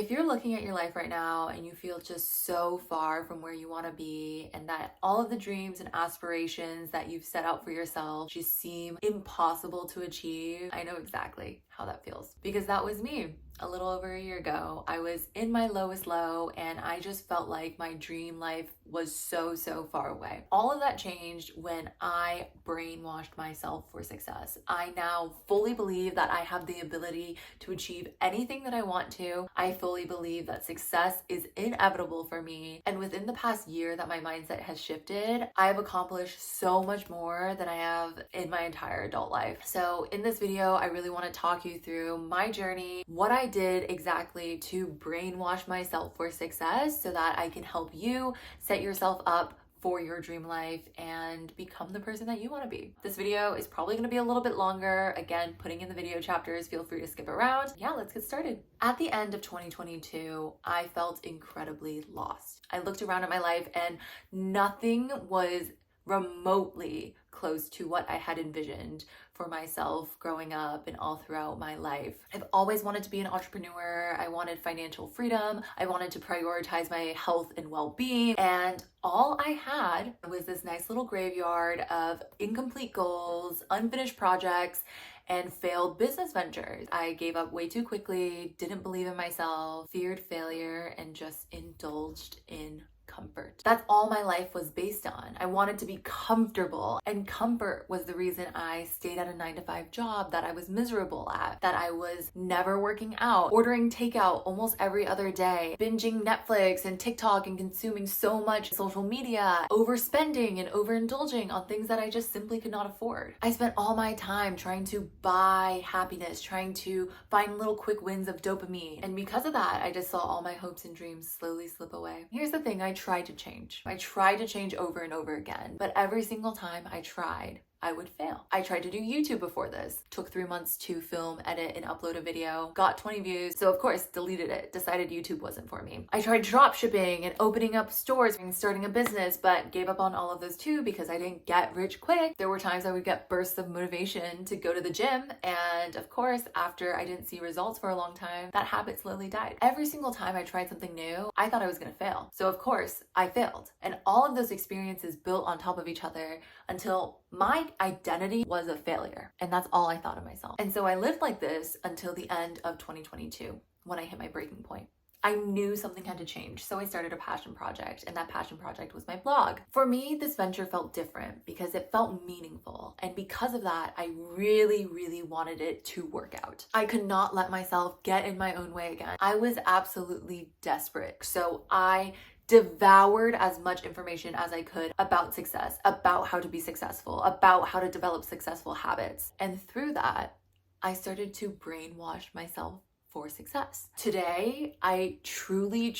If you're looking at your life right now and you feel just so far from where you want to be, and that all of the dreams and aspirations that you've set out for yourself just seem impossible to achieve, I know exactly how that feels, because that was me. A little over a year ago, I was in my lowest low and I just felt like my dream life was so far away. All of that changed when I brainwashed myself for success. I now fully believe that I have the ability to achieve anything that I want to. I fully believe that success is inevitable for me. And within the past year that my mindset has shifted, I have accomplished so much more than I have in my entire adult life. So in this video, I really want to talk you through my journey, what I did exactly to brainwash myself for success so that I can help you set yourself up for your dream life and become the person that you want to be. This video is probably going to be a little bit longer. Again, putting in the video chapters, feel free to skip around. Yeah, let's get started. At the end of 2022, I felt incredibly lost. I looked around at my life and nothing was remotely close to what I had envisioned for myself growing up and all throughout my life. I've always wanted to be an entrepreneur. I wanted financial freedom. I wanted to prioritize my health and well-being. And all I had was this nice little graveyard of incomplete goals, unfinished projects, and failed business ventures. I gave up way too quickly, didn't believe in myself, feared failure, and just indulged in comfort. That's all my life was based on. I wanted to be comfortable, and comfort was the reason I stayed at a 9-to-5 job that I was miserable at, that I was never working out, ordering takeout almost every other day, binging Netflix and TikTok and consuming so much social media, overspending and overindulging on things that I just simply could not afford. I spent all my time trying to buy happiness, trying to find little quick wins of dopamine. And because of that, I just saw all my hopes and dreams slowly slip away. Here's the thing, I tried to change. I tried to change over and over again, but every single time I tried, I would fail. I tried to do YouTube before this. Took 3 months to film, edit, and upload a video. Got 20 views, so of course deleted it. Decided YouTube wasn't for me. I tried drop shipping and opening up stores and starting a business, but gave up on all of those too because I didn't get rich quick. There were times I would get bursts of motivation to go to the gym, and of course, after I didn't see results for a long time, that habit slowly died. Every single time I tried something new, I thought I was gonna fail. So of course, I failed. And all of those experiences built on top of each other until my identity was a failure. And that's all I thought of myself. And so I lived like this until the end of 2022 when I hit my breaking point. I knew something had to change, so I started a passion project, and that passion project was my blog. For me, this venture felt different because it felt meaningful, and because of that, I really wanted it to work out. I could not let myself get in my own way again. I was absolutely desperate, so I devoured as much information as I could about success, about how to be successful, about how to develop successful habits. And through that, I started to brainwash myself for success. Today, I truly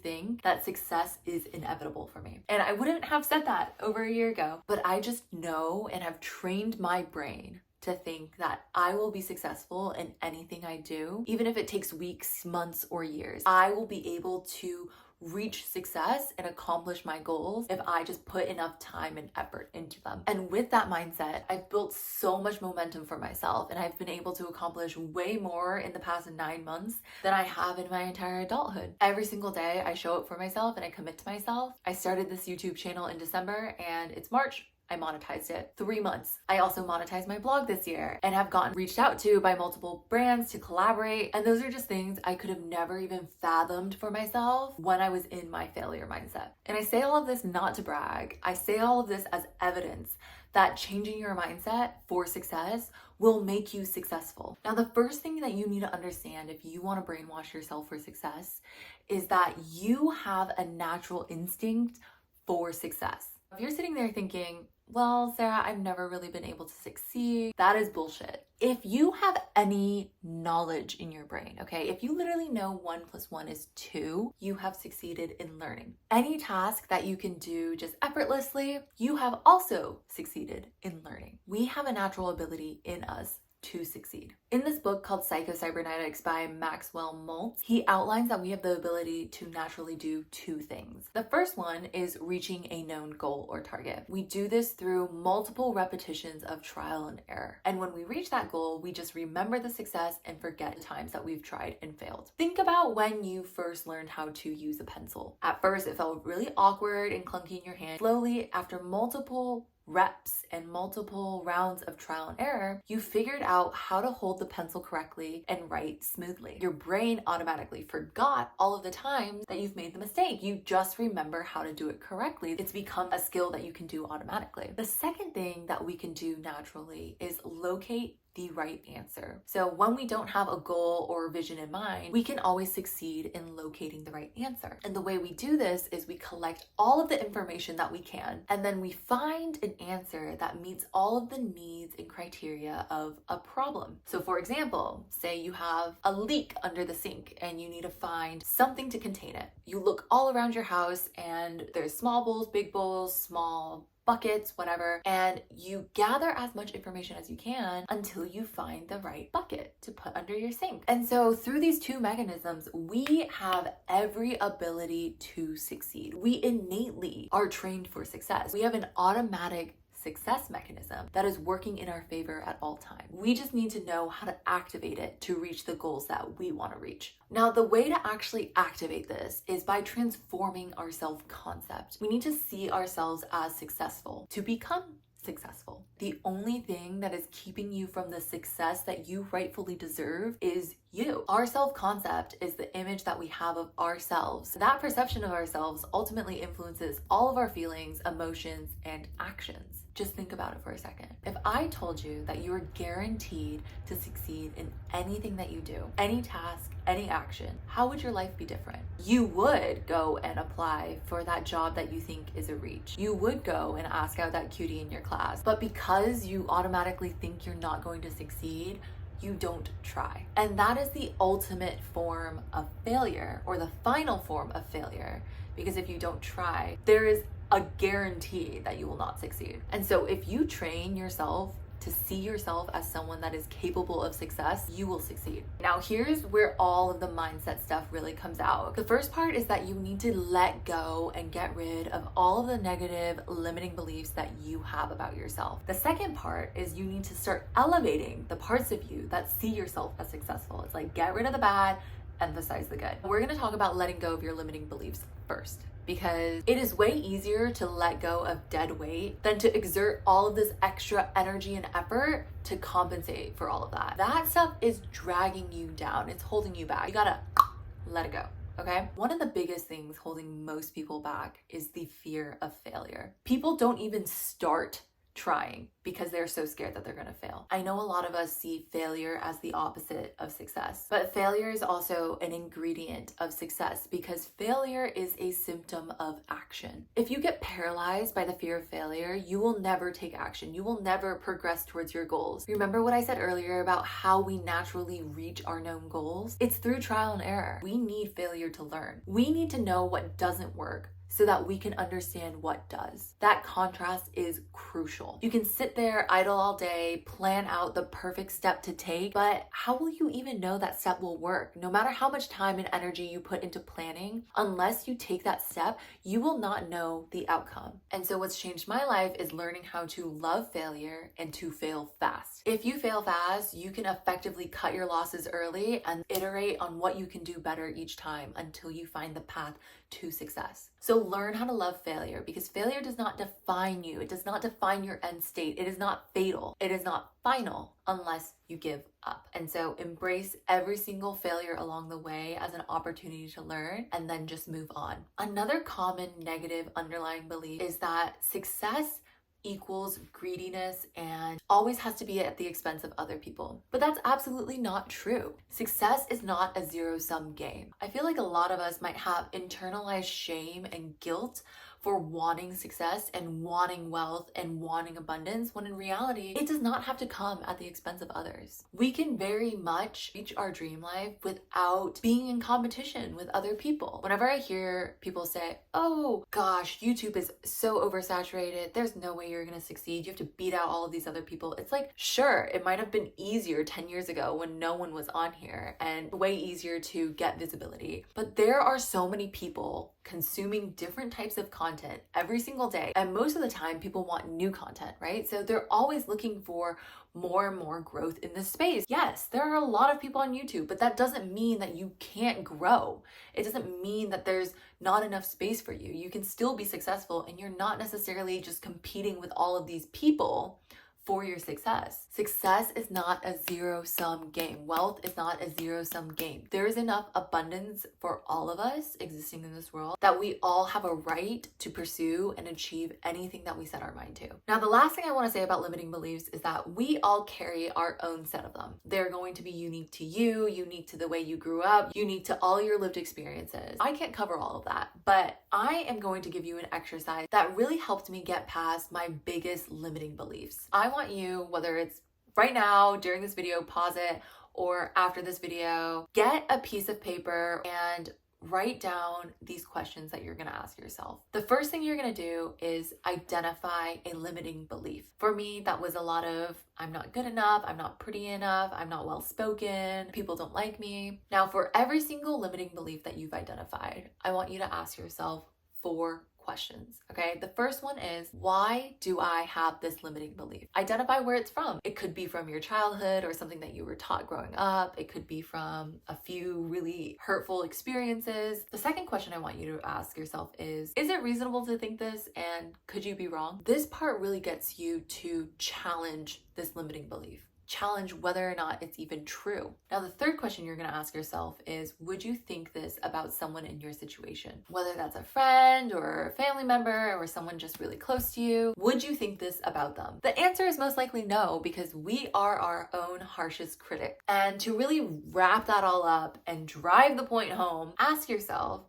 think that success is inevitable for me. And I wouldn't have said that over a year ago, but I just know and have trained my brain to think that I will be successful in anything I do, even if it takes weeks, months, or years. I will be able to reach success and accomplish my goals if I just put enough time and effort into them. And with that mindset, I've built so much momentum for myself, and I've been able to accomplish way more in the past 9 months than I have in my entire adulthood. Every single day I show up for myself and I commit to myself. I started this YouTube channel in December and it's March. I monetized it. 3 months. I also monetized my blog this year and have gotten reached out to by multiple brands to collaborate. And those are just things I could have never even fathomed for myself when I was in my failure mindset. And I say all of this not to brag. I say all of this as evidence that changing your mindset for success will make you successful. Now, the first thing that you need to understand if you want to brainwash yourself for success is that you have a natural instinct for success. If you're sitting there thinking, well, Sarah, I've never really been able to succeed, that is bullshit. If you have any knowledge in your brain, okay, if you literally know 1 + 1 is 2, you have succeeded in learning. Any task that you can do just effortlessly, you have also succeeded in learning. We have a natural ability in us to succeed. In this book called Psycho-Cybernetics by Maxwell Maltz, he outlines that we have the ability to naturally do two things. The first one is reaching a known goal or target. We do this through multiple repetitions of trial and error. And when we reach that goal, we just remember the success and forget the times that we've tried and failed. Think about when you first learned how to use a pencil. At first, it felt really awkward and clunky in your hand. Slowly, after multiple reps and multiple rounds of trial and error, you figured out how to hold the pencil correctly and write smoothly. Your brain automatically forgot all of the times that you've made the mistake. You just remember how to do it correctly. It's become a skill that you can do automatically. The second thing that we can do naturally is locate the right answer. So when we don't have a goal or vision in mind, we can always succeed in locating the right answer. And the way we do this is we collect all of the information that we can, and then we find an answer that meets all of the needs and criteria of a problem. So for example, say you have a leak under the sink and you need to find something to contain it. You look all around your house and there's small bowls, small buckets, whatever, and you gather as much information as you can until you find the right bucket to put under your sink. And so through these two mechanisms, we have every ability to succeed. We innately are trained for success. We have an automatic success mechanism that is working in our favor at all times. We just need to know how to activate it to reach the goals that we want to reach. Now, the way to actually activate this is by transforming our self-concept. We need to see ourselves as successful to become successful. The only thing that is keeping you from the success that you rightfully deserve is you. Our self-concept is the image that we have of ourselves. That perception of ourselves ultimately influences all of our feelings, emotions, and actions. Just think about it for a second. If I told you that you are guaranteed to succeed in anything that you do, any task, any action, how would your life be different? You would go and apply for that job that you think is a reach. You would go and ask out that cutie in your class. But because you automatically think you're not going to succeed, you don't try. And that is the ultimate form of failure, or the final form of failure. Because if you don't try, there is a guarantee that you will not succeed. And so if you train yourself to see yourself as someone that is capable of success, you will succeed. Now, here's where all of the mindset stuff really comes out. The first part is that you need to let go and get rid of all of the negative limiting beliefs that you have about yourself. The second part is you need to start elevating the parts of you that see yourself as successful. It's like, get rid of the bad, emphasize the good. We're going to talk about letting go of your limiting beliefs first, because it is way easier to let go of dead weight than to exert all of this extra energy and effort to compensate for all of that. That stuff is dragging you down. It's holding you back. You gotta let it go. Okay? One of the biggest things holding most people back is the fear of failure. People don't even start trying because they're so scared that they're going to fail. I know a lot of us see failure as the opposite of success, but failure is also an ingredient of success, because failure is a symptom of action. If you get paralyzed by the fear of failure, you will never take action. You will never progress towards your goals. Remember what I said earlier about how we naturally reach our known goals? It's through trial and error. We need failure to learn. We need to know what doesn't work so that we can understand what does. That contrast is crucial. You can sit there idle all day, plan out the perfect step to take, but how will you even know that step will work? No matter how much time and energy you put into planning, unless you take that step, you will not know the outcome. And so what's changed my life is learning how to love failure and to fail fast. If you fail fast, you can effectively cut your losses early and iterate on what you can do better each time until you find the path to success. So learn how to love failure, because failure does not define you. It does not define your end state. It is not fatal. It is not final unless you give up. And so embrace every single failure along the way as an opportunity to learn, and then just move on. Another common negative underlying belief is that success equals greediness and always has to be at the expense of other people. But that's absolutely not true. Success is not a zero-sum game. I feel like a lot of us might have internalized shame and guilt for wanting success and wanting wealth and wanting abundance, when in reality, it does not have to come at the expense of others. We can very much reach our dream life without being in competition with other people. Whenever I hear people say, oh gosh, YouTube is so oversaturated, there's no way you're gonna succeed, you have to beat out all of these other people. It's like, sure, it might have been easier 10 years ago when no one was on here and way easier to get visibility. But there are so many people consuming different types of content every single day. And most of the time, people want new content, right? So they're always looking for more and more growth in this space. Yes, there are a lot of people on YouTube, but that doesn't mean that you can't grow. It doesn't mean that there's not enough space for you. You can still be successful, and you're not necessarily just competing with all of these people for your success. Success is not a zero-sum game. Wealth is not a zero-sum game. There is enough abundance for all of us existing in this world that we all have a right to pursue and achieve anything that we set our mind to. Now, the last thing I want to say about limiting beliefs is that we all carry our own set of them. They're going to be unique to you, unique to the way you grew up, unique to all your lived experiences. I can't cover all of that, but I am going to give you an exercise that really helped me get past my biggest limiting beliefs. I want you, whether it's right now, during this video, pause it, or after this video, get a piece of paper and write down these questions that you're gonna ask yourself. The first thing you're gonna do is identify a limiting belief. For me, that was a lot of, I'm not good enough, I'm not pretty enough, I'm not well spoken, people don't like me. Now, for every single limiting belief that you've identified, I want you to ask yourself 4 questions, okay? The first one is, why do I have this limiting belief? Identify where it's from. It could be from your childhood or something that you were taught growing up. It could be from a few really hurtful experiences. The second question I want you to ask yourself is it reasonable to think this, and could you be wrong? This part really gets you to challenge this limiting belief. Challenge whether or not it's even true. Now, the third question you're going to ask yourself is, would you think this about someone in your situation? Whether that's a friend or a family member or someone just really close to you, would you think this about them? The answer is most likely no, because we are our own harshest critic. And to really wrap that all up and drive the point home, ask yourself,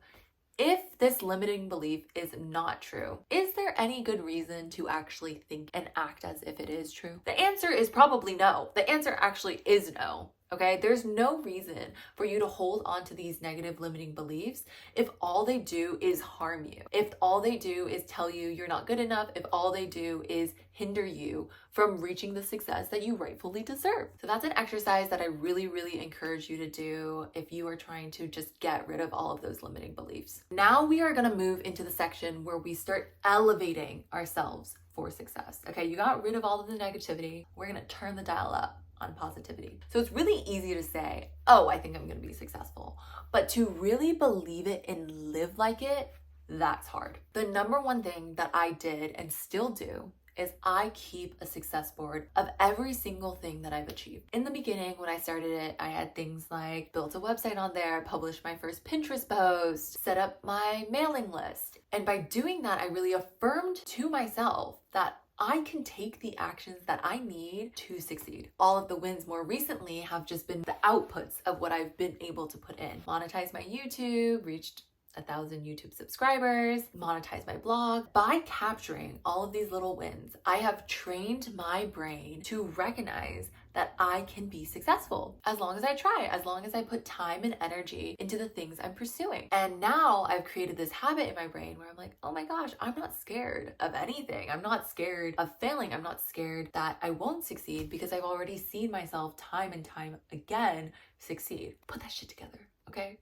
if this limiting belief is not true, is there any good reason to actually think and act as if it is true? The answer is probably no. The answer actually is no. Okay, there's no reason for you to hold on to these negative limiting beliefs if all they do is harm you. If all they do is tell you you're not good enough, if all they do is hinder you from reaching the success that you rightfully deserve. So that's an exercise that I really, really encourage you to do if you are trying to just get rid of all of those limiting beliefs. Now we are gonna move into the section where we start elevating ourselves for success. Okay, you got rid of all of the negativity. We're gonna turn the dial up on positivity. So it's really easy to say, oh, I think I'm going to be successful. But to really believe it and live like it, that's hard. The number one thing that I did and still do is I keep a success board of every single thing that I've achieved. In the beginning, when I started it, I had things like built a website on there, published my first Pinterest post, set up my mailing list. And by doing that, I really affirmed to myself that I can take the actions that I need to succeed. All of the wins more recently have just been the outputs of what I've been able to put in. Monetize my YouTube, reached 1,000 YouTube subscribers, monetize my blog. By capturing all of these little wins, I have trained my brain to recognize that I can be successful as long as I try, as long as I put time and energy into the things I'm pursuing. And now I've created this habit in my brain where I'm like, oh my gosh, I'm not scared of anything. I'm not scared of failing. I'm not scared that I won't succeed because I've already seen myself time and time again succeed. Put that shit together, okay?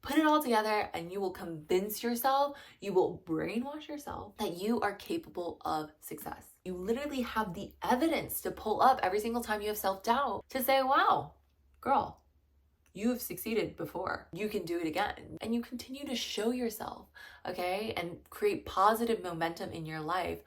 Put it all together and you will convince yourself, you will brainwash yourself that you are capable of success. You literally have the evidence to pull up every single time you have self-doubt to say, wow, girl, you have succeeded before. You can do it again. And you continue to show yourself, okay? And create positive momentum in your life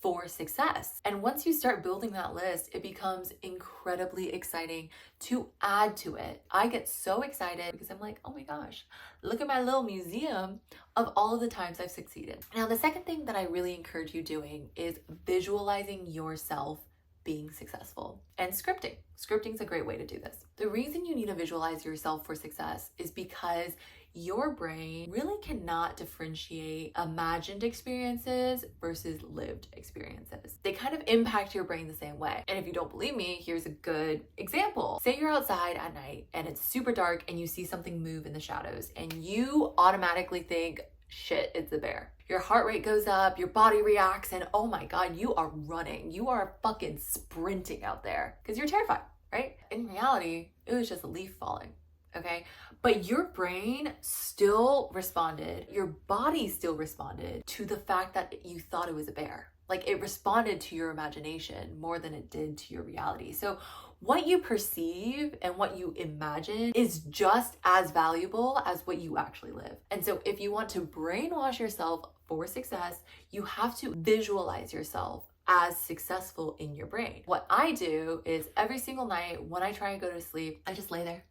for success. And once you start building that list, it becomes incredibly exciting to add to it. I get so excited because I'm like, oh my gosh, look at my little museum of all of the times I've succeeded. Now, the second thing that I really encourage you doing is visualizing yourself being successful and scripting. Scripting is a great way to do this. The reason you need to visualize yourself for success is because your brain really cannot differentiate imagined experiences versus lived experiences. They kind of impact your brain the same way. And if you don't believe me, here's a good example. Say you're outside at night and it's super dark and you see something move in the shadows and you automatically think, shit, it's a bear. Your heart rate goes up, your body reacts, and oh my God, you are running. You are fucking sprinting out there because you're terrified, right? In reality, it was just a leaf falling, okay? But your brain still responded, your body still responded to the fact that you thought it was a bear. Like it responded to your imagination more than it did to your reality. So what you perceive and what you imagine is just as valuable as what you actually live. And so if you want to brainwash yourself for success, you have to visualize yourself as successful in your brain. What I do is every single night when I try and go to sleep, I just lay there.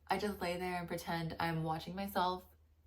I just lay there and pretend I'm watching myself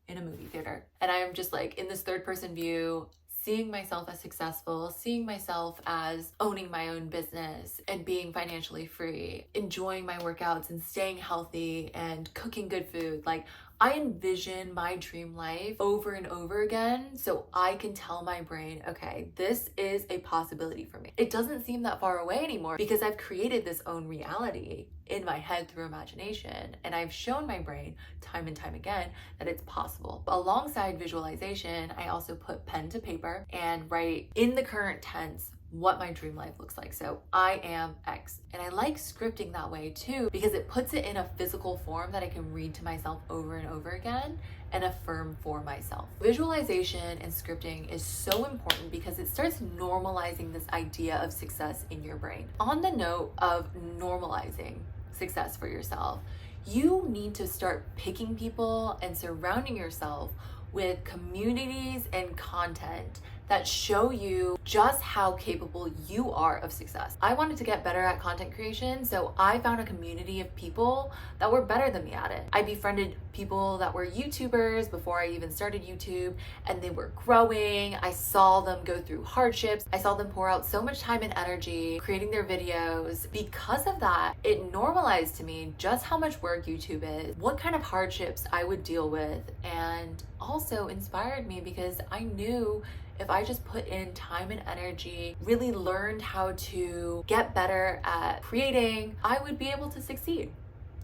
in a movie theater. And I'm just like in this third person view, seeing myself as successful, seeing myself as owning my own business and being financially free, enjoying my workouts and staying healthy and cooking good food. Like I envision my dream life over and over again so I can tell my brain, okay, this is a possibility for me. It doesn't seem that far away anymore because I've created this own reality in my head through imagination. And I've shown my brain time and time again that it's possible. Alongside visualization, I also put pen to paper and write in the current tense what my dream life looks like. So I am X. And I like scripting that way too, because it puts it in a physical form that I can read to myself over and over again and affirm for myself. Visualization and scripting is so important because it starts normalizing this idea of success in your brain. On the note of normalizing success for yourself, you need to start picking people and surrounding yourself with communities and content that show you just how capable you are of success. I wanted to get better at content creation, so I found a community of people that were better than me at it. I befriended people that were YouTubers before I even started YouTube, and they were growing. I saw them go through hardships. I saw them pour out so much time and energy creating their videos. Because of that, it normalized to me just how much work YouTube is, what kind of hardships I would deal with, and also inspired me because I knew if I just put in time and energy, really learned how to get better at creating, I would be able to succeed,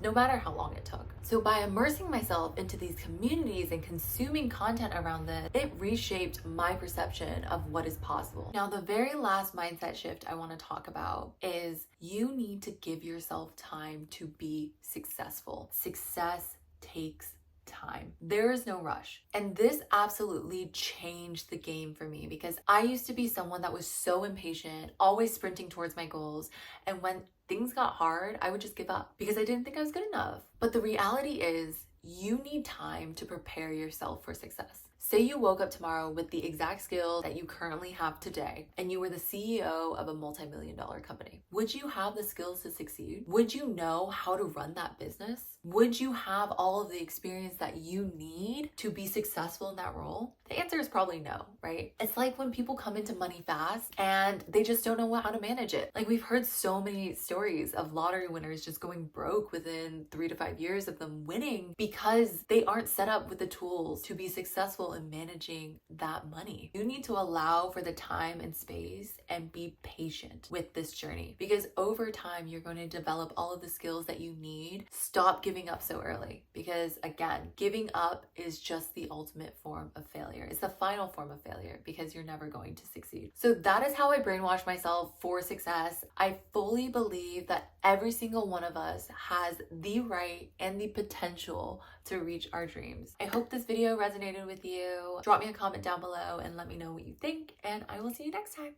no matter how long it took. So by immersing myself into these communities and consuming content around this, it reshaped my perception of what is possible. Now, the very last mindset shift I want to talk about is you need to give yourself time to be successful. Success takes time. There is no rush. And this absolutely changed the game for me because I used to be someone that was so impatient, always sprinting towards my goals. And when things got hard, I would just give up because I didn't think I was good enough. But the reality is you need time to prepare yourself for success. Say you woke up tomorrow with the exact skills that you currently have today and you were the CEO of a multi-million-dollar company. Would you have the skills to succeed? Would you know how to run that business? Would you have all of the experience that you need to be successful in that role? The answer is probably no, right? It's like when people come into money fast and they just don't know how to manage it. Like we've heard so many stories of lottery winners just going broke within 3 to 5 years of them winning because they aren't set up with the tools to be successful in managing that money. You need to allow for the time and space and be patient with this journey because over time you're going to develop all of the skills that you need. Stop giving up so early because again, giving up is just the ultimate form of failure. It's the final form of failure because you're never going to succeed. So that is how I brainwash myself for success. I fully believe that every single one of us has the right and the potential to reach our dreams. I hope this video resonated with you. Drop me a comment down below and let me know what you think, and I will see you next time.